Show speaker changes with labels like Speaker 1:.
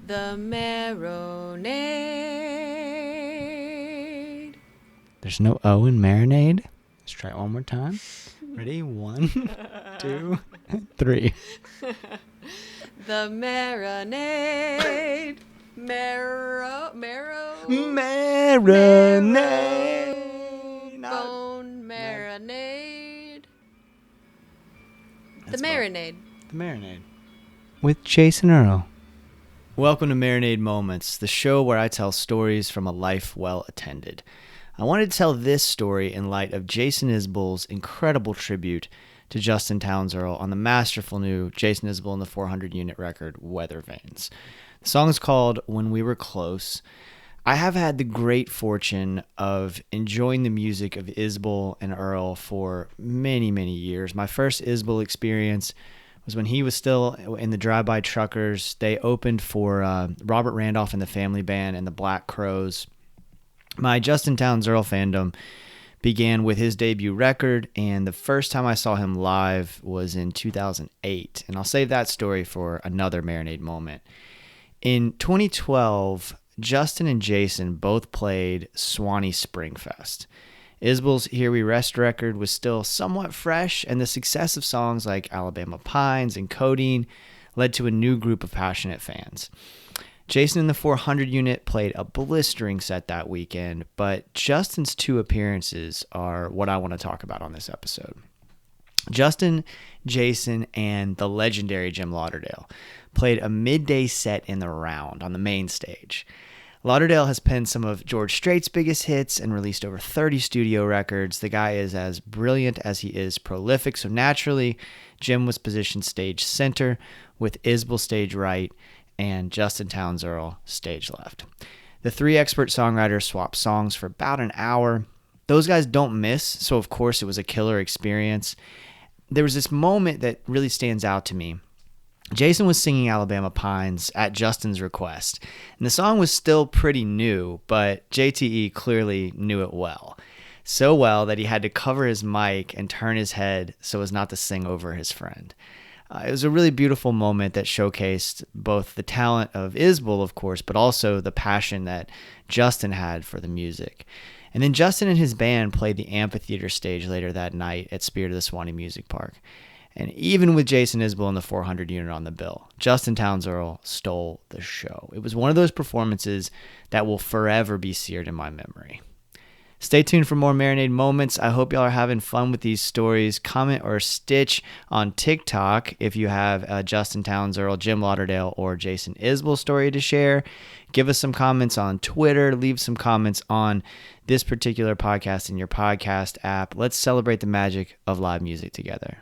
Speaker 1: The Marinade.
Speaker 2: There's no O in Marinade. Let's try it one more time. Ready? 1, 2, 3.
Speaker 1: The Marinade.
Speaker 2: Marinade.
Speaker 1: Bone marinade. The
Speaker 2: That's
Speaker 1: Marinade.
Speaker 2: The Marinade. With Jason Earle. Welcome to Marinade Moments, the show where I tell stories from a life well attended. I wanted to tell this story in light of Jason Isbell's incredible tribute to Justin Townes Earle on the masterful new Jason Isbell and the 400 unit record, Weather Vanes. The song is called When We Were Close. I have had the great fortune of enjoying the music of Isbell and Earle for many, many years. My first Isbell experience was when he was still in the Drive-By Truckers. They opened for Robert Randolph and the Family Band and the Black Crowes. My Justin Townes Earle fandom began with his debut record, and the first time I saw him live was in 2008. And I'll save that story for another Marinade moment. In 2012, Justin and Jason both played Suwannee Springfest. Isbell's Here We Rest record was still somewhat fresh, and the success of songs like Alabama Pines and Codeine led to a new group of passionate fans. Jason and the 400 unit played a blistering set that weekend, but Justin's two appearances are what I want to talk about on this episode. Justin, Jason, and the legendary Jim Lauderdale played a midday set in the Round on the main stage. Lauderdale has penned some of George Strait's biggest hits and released over 30 studio records. The guy is as brilliant as he is prolific, so naturally, Jim was positioned stage center with Isbell stage right and Justin Townes Earle stage left. The three expert songwriters swapped songs for about an hour. Those guys don't miss, so of course it was a killer experience. There was this moment that really stands out to me. Jason was singing Alabama Pines at Justin's request, and the song was still pretty new, but JTE clearly knew it well. So well that he had to cover his mic and turn his head so as not to sing over his friend. It was a really beautiful moment that showcased both the talent of Isbell, of course, but also the passion that Justin had for the music. And then Justin and his band played the amphitheater stage later that night at Spirit of the Suwannee Music Park. And even with Jason Isbell and the 400 unit on the bill, Justin Townes Earle stole the show. It was one of those performances that will forever be seared in my memory. Stay tuned for more Marinade moments. I hope y'all are having fun with these stories. Comment or stitch on TikTok if you have a Justin Townes Earle, Jim Lauderdale, or Jason Isbell story to share. Give us some comments on Twitter. Leave some comments on this particular podcast in your podcast app. Let's celebrate the magic of live music together.